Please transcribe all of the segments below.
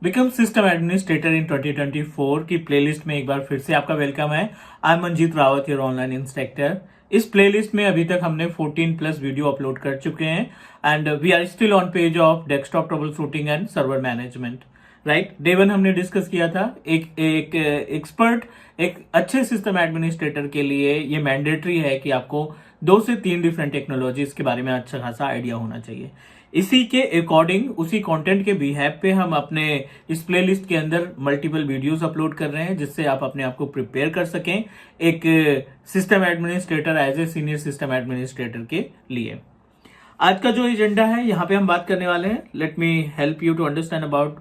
Become system administrator इन 2024 की playlist में एक बार फिर से आपका वेलकम है। I am Manjeet Rawat, your online instructor. इस प्लेलिस्ट में अभी तक हमने 14 प्लस वीडियो अपलोड कर चुके हैं and we are still on page of desktop trouble shooting and server management. Right, day 1 हमने डिस्कस किया था एक एक्सपर्ट, एक अच्छे सिस्टम एडमिनिस्ट्रेटर के लिए ये मैंडेटरी है कि आपको 2 से 3 डिफरेंट टेक्नोलॉजीज के बारे में अच्छा खासा आइडिया होना चाहिए। इसी के अकॉर्डिंग, उसी कंटेंट के बिहेव पे हम अपने इस प्लेलिस्ट के अंदर मल्टीपल वीडियोस अपलोड कर रहे हैं, जिससे आप अपने आप को प्रिपेयर कर सकें एक system administrator, as a senior system administrator के लिए। आज का जो एजेंडा है, यहाँ पे हम बात करने वाले हैं। Let me help you to understand about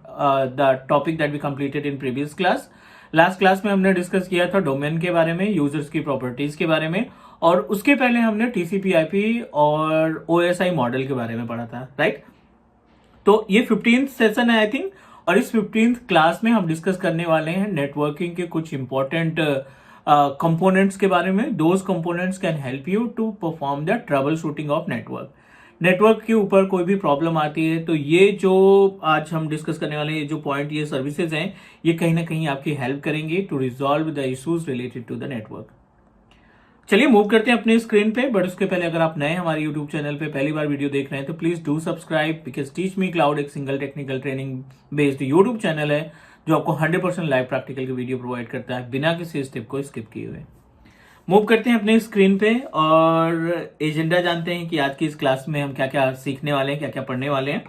the topic that we completed in previous class. Last class में हमने डिस्कस किया था डोमेन के बारे में, यूजर्स की प्रॉपर्टीज के बारे में, और उसके पहले हमने टीसीपी/आईपी और ओएसआई मॉडल के बारे में पढ़ा था। राइट, तो ये 15th सेशन है आई थिंक, और इस 15th क्लास में हम डिस्कस करने वाले हैं नेटवर्किंग के कुछ इंपॉर्टेंट कंपोनेंट्स के बारे में। Those components can help you to perform the trouble shooting of network. Network के ऊपर कोई भी प्रॉब्लम आती है तो ये जो आज हम डिस्कस करने वाले हैं, जो पॉइंट, ये सर्विसेज हैं, ये कहीं ना कहीं आपकी हेल्प करेंगे to resolve the issues related to the network. चलिए मूव करते हैं अपने स्क्रीन पे, बट उसके पहले अगर आप नए हमारे यूट्यूब चैनल पे पहली बार वीडियो देख रहे हैं तो please do subscribe, because teach me cloud एक single technical training based YouTube channel है जो आपको 100% लाइव प्रैक्टिकल की वीडियो प्रोवाइड करता है बिना किसी स्टेप को स्किप किए हुए। मूव करते हैं अपने स्क्रीन पे और एजेंडा जानते हैं कि आज की इस क्लास में हम क्या क्या सीखने वाले हैं, क्या क्या पढ़ने वाले हैं।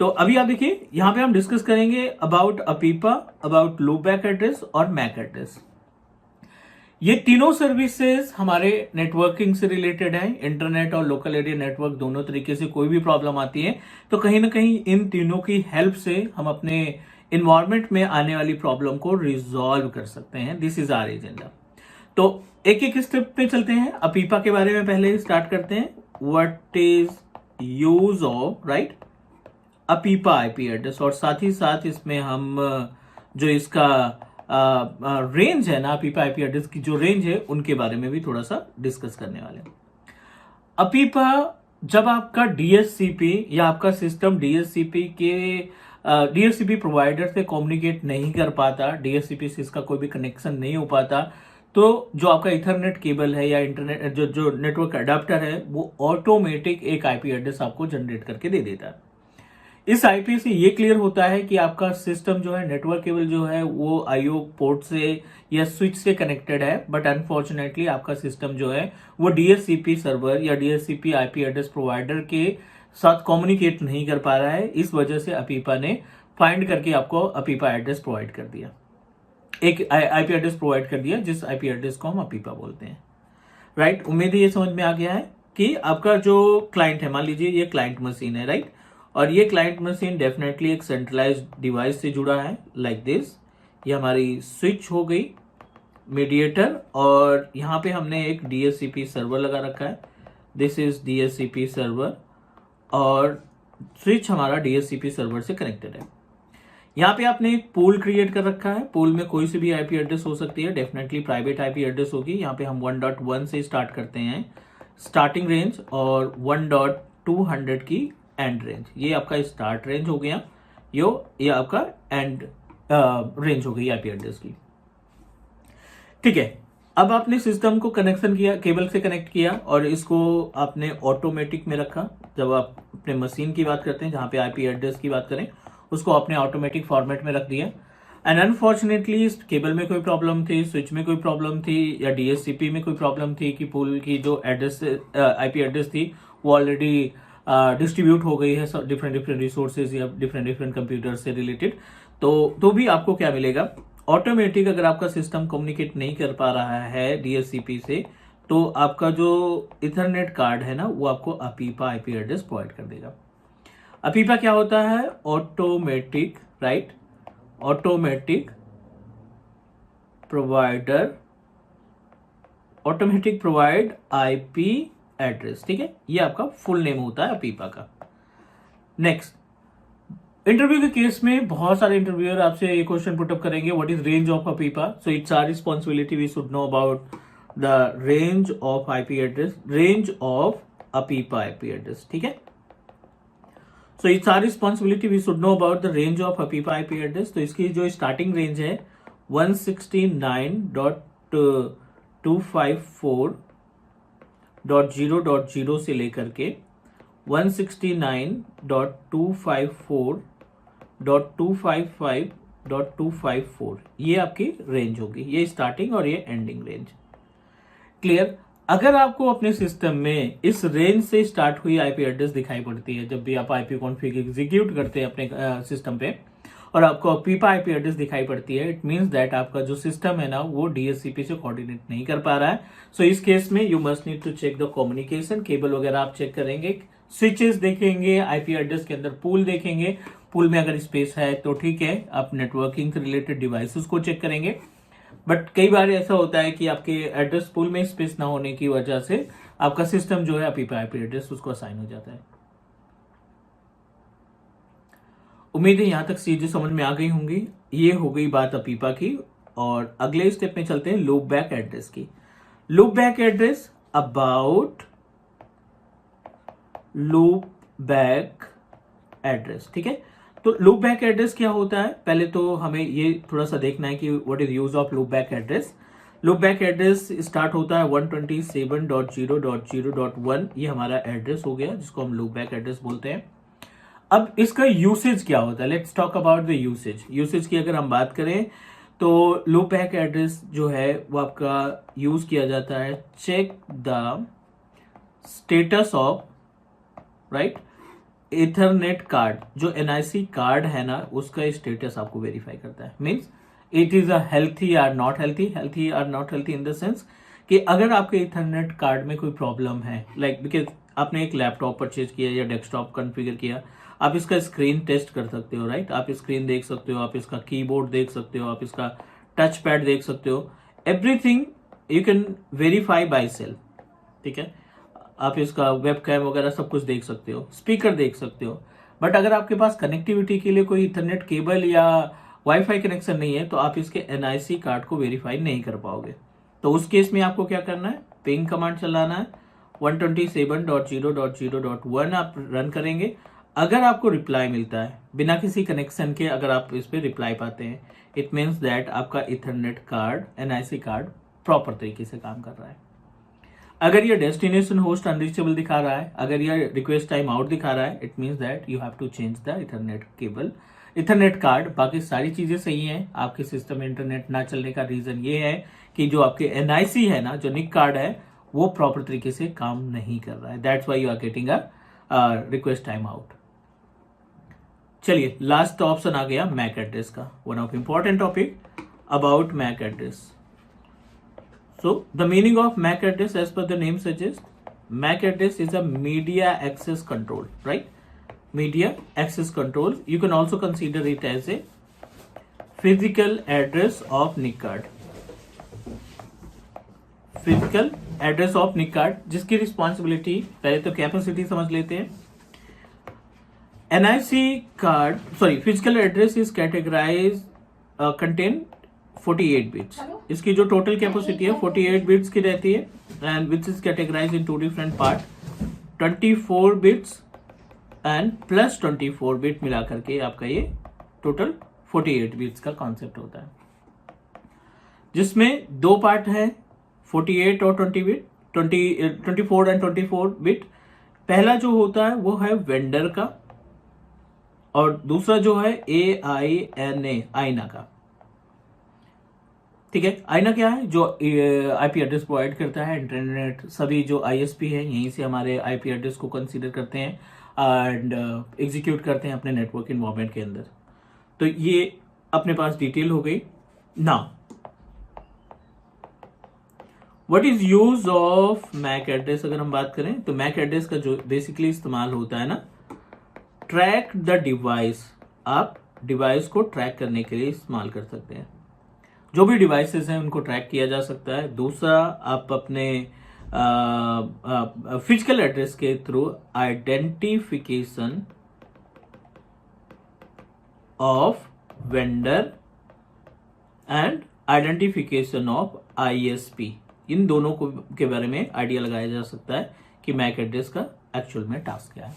तो अभी आप देखिए, यहाँ पे हम डिस्कस करेंगे about अपीपा, about loop back address और मैक एड्रेस। ये तीनों सर्विसेज हमारे नेटवर्किंग से रिलेटेड है। इंटरनेट और लोकल एरिया नेटवर्क दोनों तरीके से कोई भी प्रॉब्लम आती है तो कहीं ना कहीं इन तीनों की हेल्प से हम अपने इन्वायरमेंट में आने वाली प्रॉब्लम को रिजॉल्व कर सकते हैं। This is our agenda. तो एक एक स्टेप पे चलते हैं। अपीपा के बारे में पहले स्टार्ट करते हैं। What is use of, right, अपीपा IP address, और साथ ही साथ इसमें हम जो इसका रेंज है ना, अपीपा आईपी एड्रेस की जो रेंज है उनके बारे में भी थोड़ा सा डिस्कस करने वाले हैं। अपीपा, जब आपका डीएचसीपी या आपका सिस्टम डीएचसीपी प्रोवाइडर से कम्युनिकेट नहीं कर पाता, डीएचसीपी से इसका कोई भी कनेक्शन नहीं हो पाता, तो जो आपका इथरनेट केबल है या इंटरनेट जो नेटवर्क अडाप्टर है वो ऑटोमेटिक एक आईपी एड्रेस आपको जनरेट करके दे देता है। इस आईपी से ये क्लियर होता है कि आपका सिस्टम जो है, नेटवर्क केबल जो है, वो आईओ पोर्ट से या स्विच से कनेक्टेड है, बट अनफॉर्चुनेटली आपका सिस्टम जो है वो डीएचसीपी सर्वर या डीएचसीपी आईपी एड्रेस प्रोवाइडर के साथ कम्युनिकेट नहीं कर पा रहा है। इस वजह से अपीपा ने फाइंड करके आपको अपीपा एड्रेस प्रोवाइड कर दिया, एक आईपी एड्रेस प्रोवाइड कर दिया, जिस आईपी एड्रेस को हम अपीपा बोलते हैं। राइट, उम्मीद है ये समझ में आ गया है कि आपका जो क्लाइंट है, मान लीजिए ये क्लाइंट मशीन है, राइट, और ये क्लाइंट मशीन डेफिनेटली एक सेंट्रलाइज्ड डिवाइस से जुड़ा है, लाइक दिस। ये हमारी स्विच हो गई, मीडिएटर, और यहाँ पे हमने एक डीएचसीपी सर्वर लगा रखा है। दिस इज डीएचसीपी सर्वर, और स्विच हमारा डीएचसीपी सर्वर से कनेक्टेड है। यहाँ पे आपने एक पूल क्रिएट कर रखा है। पूल में कोई सी भी आईपी एड्रेस हो सकती है, डेफिनेटली प्राइवेट आईपी एड्रेस होगी। यहाँ पे हम 1.1 से स्टार्ट करते हैं स्टार्टिंग रेंज, और 1.200 की एंड रेंज। ये आपका स्टार्ट रेंज हो गया, ये आपका एंड रेंज हो गई आईपी एड्रेस की। ठीक है, अब आपने सिस्टम को कनेक्शन किया, केबल से कनेक्ट किया, और इसको आपने ऑटोमेटिक में रखा। जब आप अपने मशीन की बात करते हैं, जहां पे आईपी एड्रेस की बात करें, उसको आपने ऑटोमेटिक फॉर्मेट में रख दिया। एंड अनफॉर्चुनेटली केबल में कोई प्रॉब्लम थी, स्विच में कोई प्रॉब्लम थी, या डीएचसीपी में कोई प्रॉब्लम थी कि पूल की जो एड्रेस आईपी एड्रेस थी वो ऑलरेडी डिस्ट्रीब्यूट हो गई है डिफरेंट रिसोर्सेज या डिफरेंट कंप्यूटर से रिलेटेड, तो भी आपको क्या मिलेगा, ऑटोमेटिक। अगर आपका सिस्टम कम्युनिकेट नहीं कर पा रहा है डीएचसीपी से, तो आपका जो इथरनेट कार्ड है ना, वो आपको अपीपा आईपी एड्रेस प्रोवाइड कर देगा। अपीपा क्या होता है? Automatic, right, automatic provide IP address. ठीक है, ये आपका फुल नेम होता है अपीपा का। नेक्स्ट, इंटरव्यू के केस में बहुत सारे इंटरव्यूअर आपसे ये क्वेश्चन पुटअप करेंगे, what is range of APIPA. So it's our responsibility, we should know about the range of IP address, range of APIPA IP address. ठीक है, so it's our responsibility we should know about the range of APIPA IP address. तो इसकी जो starting range है 169.254.0.0 से लेकर के 169.254.255.254 ये आपकी रेंज होगी, ये स्टार्टिंग और ये एंडिंग रेंज। क्लियर। अगर आपको अपने सिस्टम में इस रेंज से स्टार्ट हुई आईपी एड्रेस दिखाई पड़ती है जब भी आप आईपी कॉन्फ़िग एग्जीक्यूट करते हैं अपने सिस्टम पे, और आपको पीपा आईपी एड्रेस दिखाई पड़ती है, इट मींस दैट आपका जो सिस्टम है ना वो डीएचसीपी से कोऑर्डिनेट नहीं कर पा रहा है। सो इस केस में you must need to check the communication cable वगैरह आप चेक करेंगे, स्विचेस देखेंगे, आईपी एड्रेस के अंदर पूल देखेंगे, पूल में अगर स्पेस है तो ठीक है, आप नेटवर्किंग से रिलेटेड डिवाइसेस को चेक करेंगे। बट कई बार ऐसा होता है कि आपके एड्रेस पूल में स्पेस ना होने की वजह से आपका सिस्टम जो है आईपी एड्रेस उसको असाइन हो जाता है। उम्मीद है यहां तक चीजें समझ में आ गई होंगी। ये हो गई बात अपीपा की, और अगले स्टेप में चलते हैं लूप बैक एड्रेस की। Loop back address about loop back address, ठीक है। तो लूप बैक एड्रेस क्या होता है, पहले तो हमें ये थोड़ा सा देखना है कि what is use of loop back address. Loop back address start होता है 127.0.0.1, ये हमारा एड्रेस हो गया जिसको हम लूप बैक एड्रेस बोलते हैं। अब इसका यूसेज क्या होता है, let's talk about the usage. Usage की अगर हम बात करें तो लूप बैक एड्रेस जो है वो आपका यूज किया जाता है check the status of right ethernet card. जो एनआईसी कार्ड है ना उसका स्टेटस आपको वेरीफाई करता है, means it is a healthy or not healthy. Healthy or not healthy in the sense कि अगर आपके इथरनेट कार्ड में कोई प्रॉब्लम है, लाइक बिकॉज आपने एक लैपटॉप परचेज किया या डेस्कटॉप कॉन्फ़िगर किया, आप इसका स्क्रीन टेस्ट कर सकते हो, राइट। आप स्क्रीन देख सकते हो, आप इसका कीबोर्ड देख सकते हो, आप इसका टच पैड देख सकते हो, everything you can verify by self, ठीक है। आप इसका वेब कैम वगैरह सब कुछ देख सकते हो, स्पीकर देख सकते हो। बट अगर आपके पास कनेक्टिविटी के लिए कोई इंटरनेट केबल या वाईफाई कनेक्शन नहीं है तो आप इसके एनआईसी कार्ड को वेरीफाई नहीं कर पाओगे। तो उस केस में आपको क्या करना है, पिंग कमांड चलाना है, 127.0.0.1 आप रन करेंगे। अगर आपको रिप्लाई मिलता है बिना किसी कनेक्शन के, अगर आप इस पे रिप्लाई पाते हैं, इट मीन्स दैट आपका Ethernet card NIC card proper तरीके से काम कर रहा है। अगर ये डेस्टिनेशन होस्ट अनरीचेबल दिखा रहा है, अगर ये रिक्वेस्ट टाइम आउट दिखा रहा है, it means that you have to change the ethernet cable, ethernet card. बाकी सारी चीजें सही हैं। आपके सिस्टम में इंटरनेट ना चलने का रीजन ये है कि जो आपके एनआईसी है ना, जो निक कार्ड है, वो प्रॉपर तरीके से काम नहीं कर रहा है। That's why you are getting a request time out. चलिए लास्ट ऑप्शन आ गया मैक एड्रेस का, one of important topic about MAC address. So the meaning of MAC address, as per the name suggests, MAC address is a media access control, right? Media access control. You can also consider it as a physical address of NIC card. Physical address of NIC card, जिसकी responsibility पहले तो capacity समझ लेते हैं। NIC card, sorry, physical address is categorized, contain 48 bits. इसकी जो total capacity है 48 bits की रहती है, and which is categorize in to different part, 24 bits and plus 24 bit मिला करके आपका ये टोटल 48 बिट्स का कॉन्सेप्ट होता है, जिसमें दो पार्ट है 48 और 20 बिट, 24 एंड 24 बिट। पहला जो होता है वो है वेंडर का, और दूसरा जो है AINA आईना का, ठीक है। आईना क्या है, जो आईपी एड्रेस प्रोवाइड करता है इंटरनेट। सभी जो आईएसपी है यहीं से हमारे आईपी एड्रेस को कंसीडर करते हैं एंड एग्जीक्यूट करते हैं अपने नेटवर्क इन्वायरमेंट के अंदर। तो ये अपने पास डिटेल हो गई। Now what is use of MAC address, अगर हम बात करें तो मैक एड्रेस का जो बेसिकली इस्तेमाल होता है ना, ट्रैक द डिवाइस। आप डिवाइस को ट्रैक करने के लिए इस्तेमाल कर सकते हैं, जो भी डिवाइसेस हैं उनको ट्रैक किया जा सकता है। दूसरा, आप अपने फिजिकल एड्रेस के through identification of vendor and identification of ISP, इन दोनों को के बारे में आइडिया लगाया जा सकता है कि मैक एड्रेस का एक्चुअल में टास्क क्या है।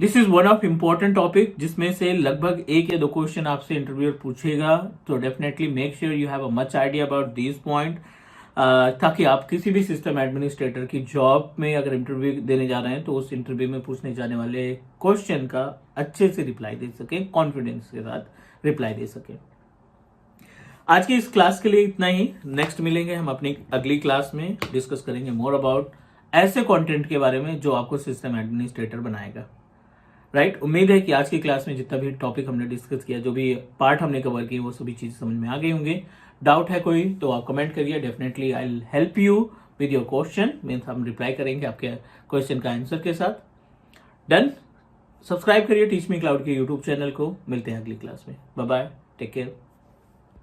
This is one of important topic जिसमें से लगभग 1 या 2 क्वेश्चन आपसे इंटरव्यूअर पूछेगा, तो definitely make sure you have a much idea about this point, ताकि आप किसी भी सिस्टम एडमिनिस्ट्रेटर की जॉब में अगर इंटरव्यू देने जा रहे हैं तो उस इंटरव्यू में पूछने जाने वाले क्वेश्चन का अच्छे से रिप्लाई दे सके, कॉन्फिडेंस के साथ रिप्लाई दे सके। आज की इस क्लास के लिए इतना ही। नेक्स्ट मिलेंगे हम अपनी अगली क्लास में, डिस्कस करेंगे मोर अबाउट ऐसे कंटेंट के बारे में जो आपको सिस्टम एडमिनिस्ट्रेटर बनाएगा। राइट, उम्मीद है कि आज की क्लास में जितना भी टॉपिक हमने डिस्कस किया, जो भी पार्ट हमने कवर किए, वो सभी चीज समझ में आ गई होंगे। डाउट है कोई तो आप कमेंट करिए, definitely I will help you with your question, means हम रिप्लाई करेंगे आपके क्वेश्चन का आंसर के साथ। डन, सब्सक्राइब करिए टीच मी क्लाउड के यूट्यूब चैनल को। मिलते हैं अगली क्लास में। Bye bye, take care.